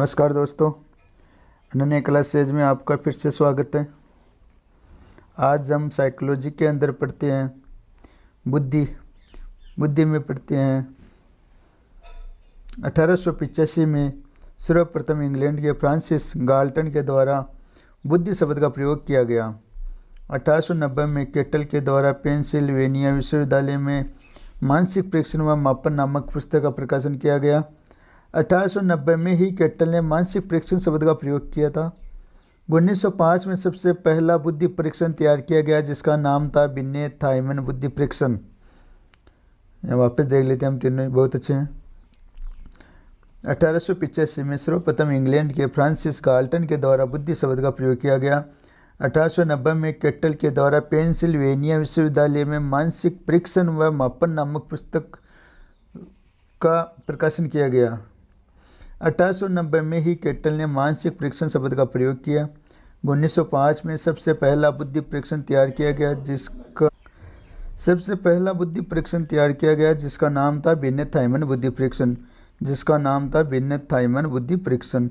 नमस्कार दोस्तों, अनन्य क्लासेज में आपका फिर से स्वागत है। आज हम साइकोलॉजी के अंदर पढ़ते हैं बुद्धि में पढ़ते हैं। 1885 में सर्वप्रथम इंग्लैंड के फ्रांसिस गाल्टन के द्वारा बुद्धि शब्द का प्रयोग किया गया। 1890 में केटल के द्वारा पेंसिल्वेनिया विश्वविद्यालय में मानसिक परीक्षण व मापन नामक पुस्तक का प्रकाशन किया गया। 1890 में ही केटल ने मानसिक परीक्षण शब्द का प्रयोग किया था। 1905 में सबसे पहला बुद्धि परीक्षण तैयार किया गया जिसका नाम था बिनेट-थाइमन बुद्धि परीक्षण। वापस देख लेते हैं, हम तीनों बहुत अच्छे हैं। 1885 में सर्वप्रथम इंग्लैंड के फ्रांसिस गाल्टन के द्वारा बुद्धि शब्द का प्रयोग किया गया। 1890 में केटल के द्वारा पेंसिल्वेनिया विश्वविद्यालय में मानसिक परीक्षण व मापन नामक पुस्तक का प्रकाशन किया गया। 1890 में ही केटल ने मानसिक परीक्षण शब्द का प्रयोग किया। 1905 में सबसे पहला बुद्धि परीक्षण तैयार किया गया जिसका नाम था बिनेट-थाइमन बुद्धि परीक्षण।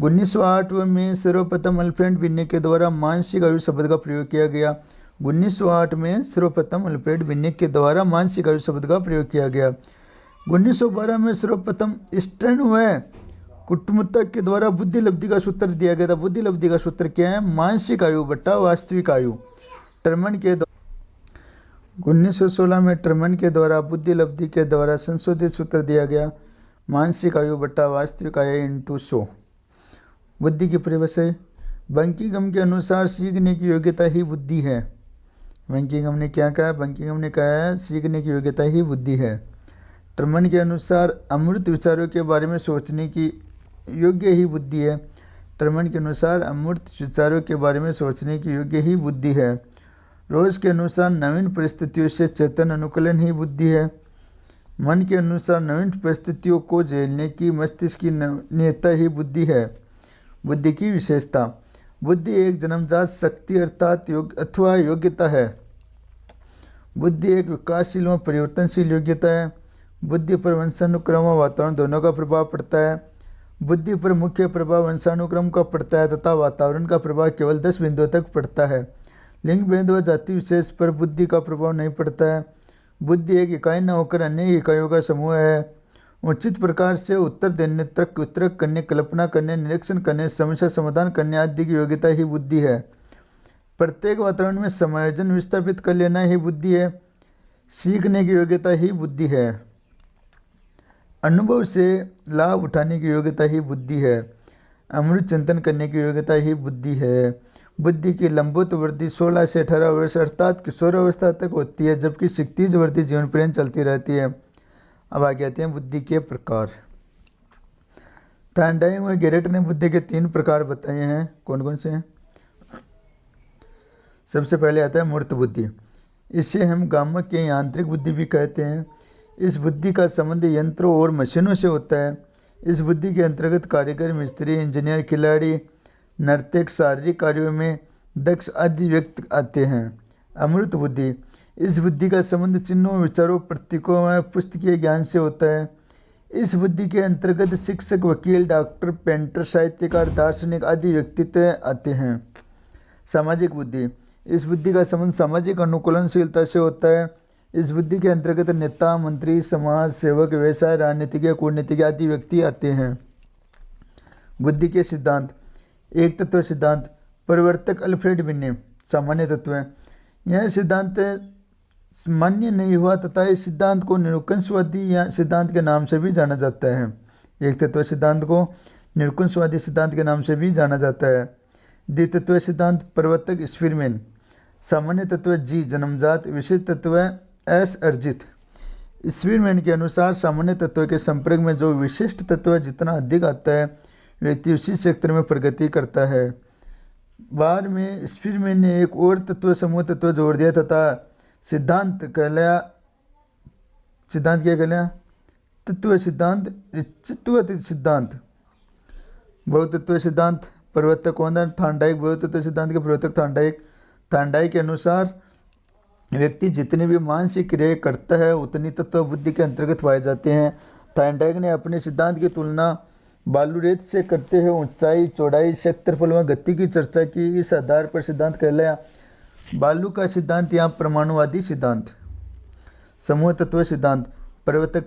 1908 में सर्वप्रथम अल्फ्रेड बिने के द्वारा मानसिक आयु शब्द का प्रयोग किया गया। 1908 में सर्वप्रथम अल्फ्रेड बिने के द्वारा मानसिक आयु शब्द का प्रयोग किया गया। 1912 में सर्वप्रथम स्टर्न व कुटुम्बता के द्वारा बुद्धि लब्धि का सूत्र दिया गया था। बुद्धि लब्धि का सूत्र क्या है? मानसिक आयु बटा वास्तविक आयु। टर्मन के 1916 में टर्मन के द्वारा बुद्धि लब्धि के द्वारा संशोधित सूत्र दिया गया, मानसिक आयु बटा वास्तविक आयु इंटू 100। बुद्धि की परिभाषा बंकिंघम के अनुसार सीखने की योग्यता ही बुद्धि है। बंकिंघम ने क्या कहा? बंकिंघम ने कहा है सीखने की योग्यता ही बुद्धि है। टर्मन के अनुसार अमूर्त विचारों के बारे में सोचने की योग्य ही बुद्धि है। टर्मन के अनुसार अमूर्त विचारों के बारे में सोचने की योग्य ही बुद्धि है। रोज के अनुसार नवीन परिस्थितियों से चेतन अनुकूलन ही बुद्धि है। मन के अनुसार नवीन परिस्थितियों को झेलने की मस्तिष्क की नवनीयता ही बुद्धि है। बुद्धि की विशेषता बुद्धि एक जन्मजात शक्ति अर्थात अथवा योग्यता है। बुद्धि एक विकासशील व परिवर्तनशील योग्यता है। बुद्धि पर वंशानुक्रम व वातावरण दोनों का प्रभाव पड़ता है। बुद्धि पर मुख्य प्रभाव वंशानुक्रम का पड़ता है तथा वातावरण का प्रभाव केवल 10 बिंदुओं तक पड़ता है। लिंग भेद व जाति विशेष पर बुद्धि का प्रभाव नहीं पड़ता है। बुद्धि एक इकाई न होकर अनेक इकाइयों का समूह है। उचित प्रकार से उत्तर देने, तर्क करने, कल्पना करने, निरीक्षण करने, समस्या समाधान करने आदि की योग्यता ही बुद्धि है। प्रत्येक वातावरण में समायोजन विस्थापित कर लेना ही बुद्धि है। सीखने की योग्यता ही बुद्धि है। अनुभव से लाभ उठाने की योग्यता ही बुद्धि है। अमृत चिंतन करने की योग्यता ही बुद्धि है। बुद्धि की लंबोत वृद्धि 16 से 18 वर्ष अर्थात किशोरावस्था तक होती है, जबकि क्षितिज वृद्धि जीवन पर्यंत चलती रहती है। अब आगे आते हैं बुद्धि के प्रकार। थॉर्नडाइक व गैरेट ने बुद्धि के 3 प्रकार बताए हैं। कौन कौन से हैं? सबसे पहले आता है मूर्त बुद्धि। इसे हम गामक या यांत्रिक बुद्धि भी कहते हैं। इस बुद्धि का संबंध यंत्रों और मशीनों से होता है। इस बुद्धि के अंतर्गत कारीगर, मिस्त्री, इंजीनियर, खिलाड़ी, नर्तक, शारीरिक कार्यों में दक्ष आदि व्यक्ति आते हैं। अमूर्त बुद्धि इस बुद्धि का संबंध चिन्हों, विचारों, प्रतीकों व पुस्तकीय ज्ञान से होता है। इस बुद्धि के अंतर्गत शिक्षक, वकील, डॉक्टर, पेंटर, साहित्यकार, दार्शनिक आदि व्यक्तित्व आते हैं। सामाजिक बुद्धि इस बुद्धि का संबंध सामाजिक अनुकूलनशीलता से होता है। इस बुद्धि के अंतर्गत नेता, मंत्री, समाज सेवक, व्यवसाय, राजनीतिज्ञ, कूटनीतिज्ञ आदि व्यक्ति आते हैं। बुद्धि के सिद्धांत एक तत्व सिद्धांत। प्रवर्तक अल्फ्रेड बिने। सामान्य तत्व है। यह सिद्धांत मान्य नहीं हुआ तथा इस सिद्धांत को निरुंकुशवादी या सिद्धांत के नाम से भी जाना जाता है। एक तत्व सिद्धांत को निरुंकुशवादी सिद्धांत के नाम से भी जाना जाता है। द्वितत्व सिद्धांत। प्रवर्तक स्पिरमैन। सामान्य तत्व जी जन्मजात, विशिष्ट तत्व एस अर्जित। स्पिरमैन के अनुसार सामान्य तत्व के संपर्क में जो विशिष्ट तत्व जितना अधिक आता है व्यक्ति उसी क्षेत्र में प्रगति करता है। बाद में स्पिरमैन ने एक और तत्व समूह तत्व जोड़ दिया तथा सिद्धांत क्या कहलाया? तत्व सिद्धांत, चित्तत्व सिद्धांत। बहुतत्व सिद्धांत। प्रवर्तक कौन था? थॉर्नडाइक। बहुतत्व सिद्धांत के प्रवर्तक थॉर्नडाइक के अनुसार व्यक्ति जितनी भी मानसिक क्रियाएं करता है उतनी तत्व बुद्धि के अंतर्गत पाए जाते हैं। थॉर्नडाइक ने अपने सिद्धांत की तुलना बालू-रेत से करते हुए ऊंचाई, चौड़ाई, क्षेत्रफल व गति की चर्चा की। इस आधार पर सिद्धांत कहलाया। बालू का सिद्धांत या परमाणुवादी सिद्धांत। समूह तत्व सिद्धांत। प्रवर्तक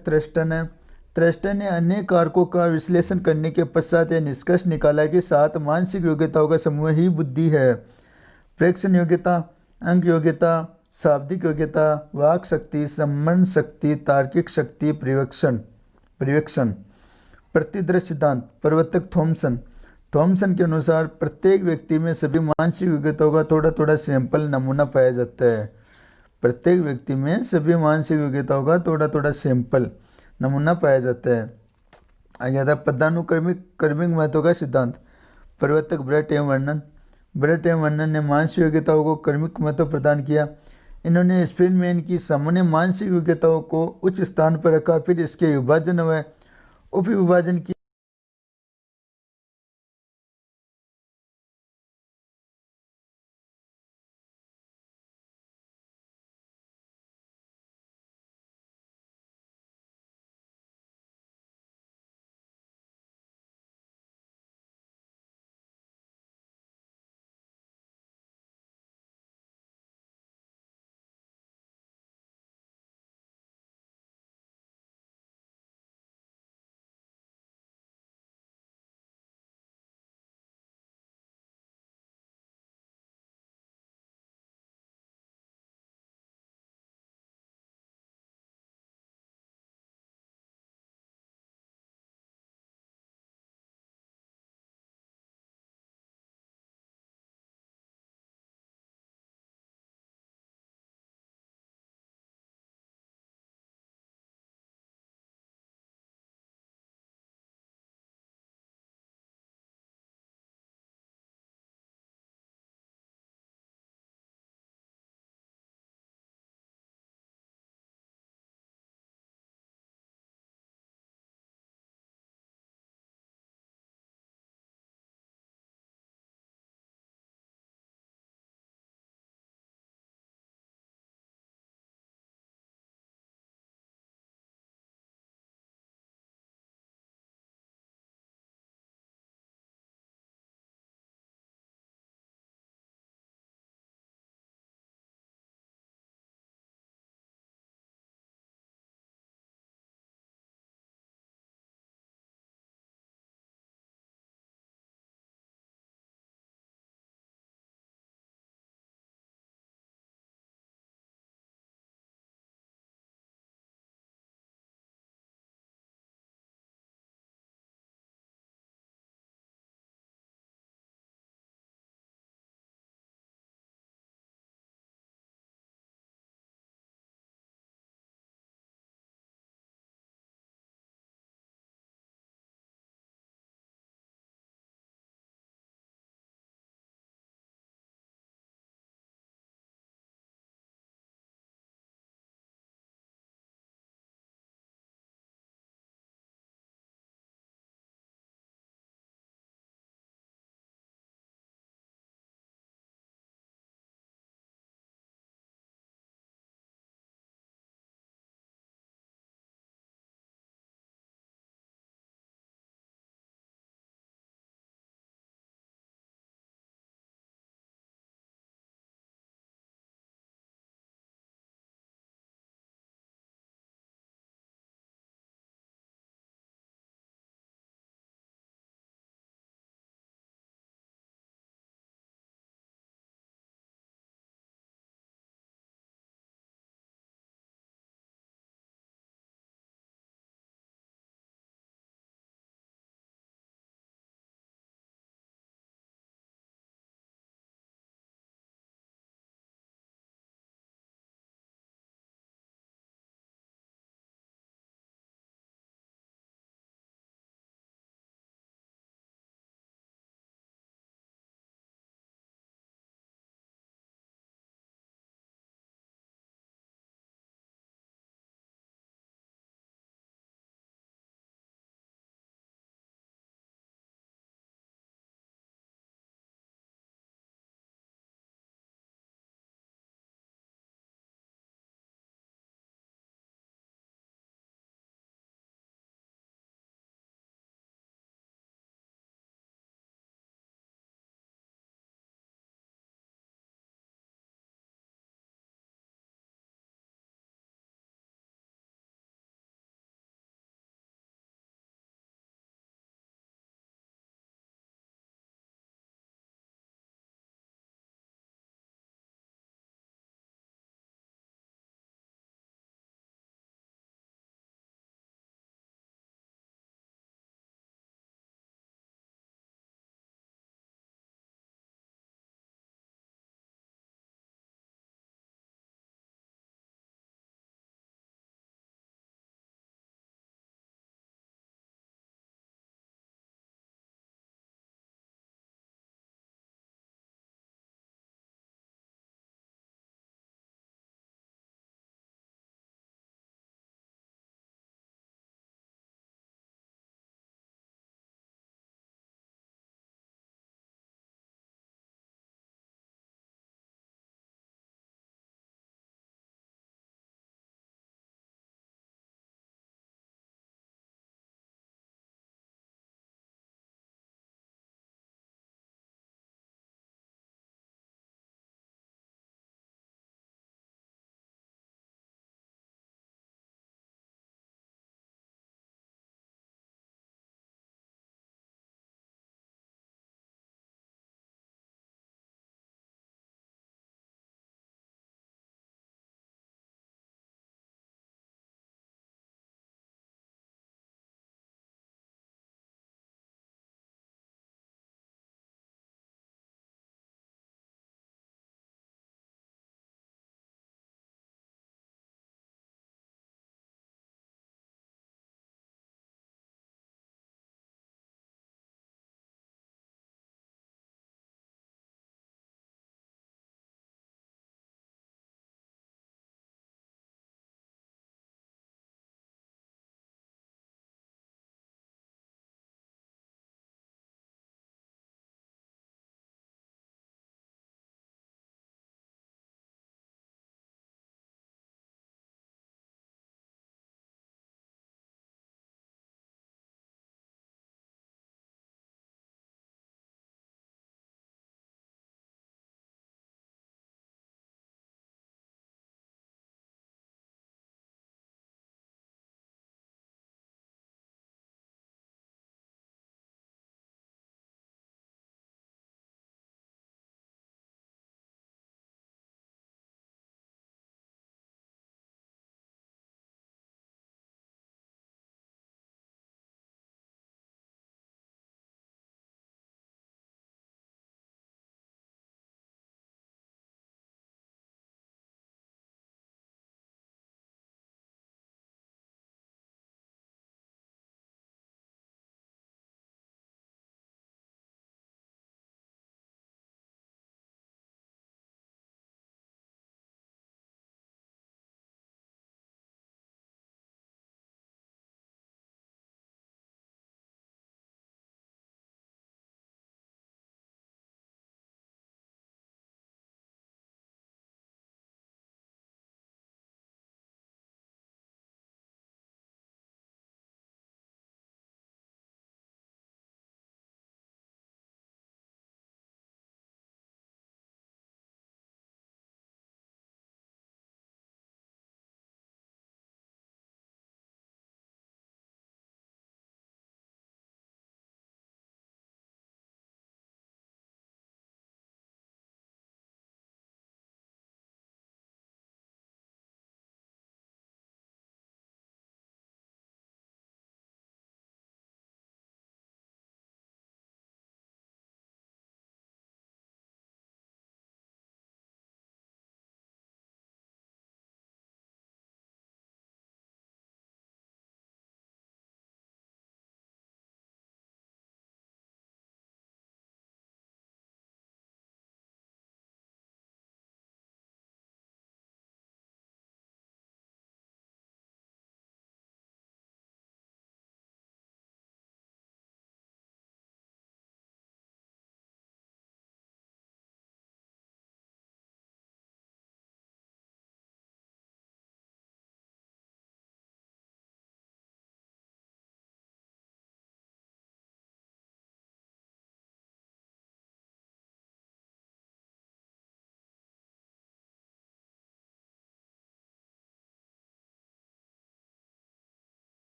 थ्रस्टन ने अनेक कारकों का विश्लेषण करने के पश्चात यह निष्कर्ष निकाला कि 7 मानसिक योग्यताओं का समूह ही बुद्धि है। प्रेक्षण योग्यता, अंक योग्यता, शाब्दिक योग्यता, वाक शक्ति, सम्मरण शक्ति, तार्किक शक्ति, परिवेक्षण। प्रतिदृश सिद्धांत। प्रवर्तक थॉमसन के अनुसार प्रत्येक व्यक्ति में सभी मानसिक योग्यताओं का थोड़ा थोड़ा सैंपल नमूना पाया जाता है। प्रत्येक व्यक्ति में सभी मानसिक योग्यताओं का थोड़ा थोड़ा सैंपल नमूना पाया जाता है। आगे आता है पदानुक्रमिक महत्व का सिद्धांत। प्रवर्तक ब्रेट एवं वर्नन ने मानसिक योग्यताओं को क्रमिक महत्व प्रदान किया। इन्होंने स्पिनमैन की सामान्य मानसिक योग्यताओं को उच्च स्थान पर रखा, फिर इसके विभाजन व उपविभाजन की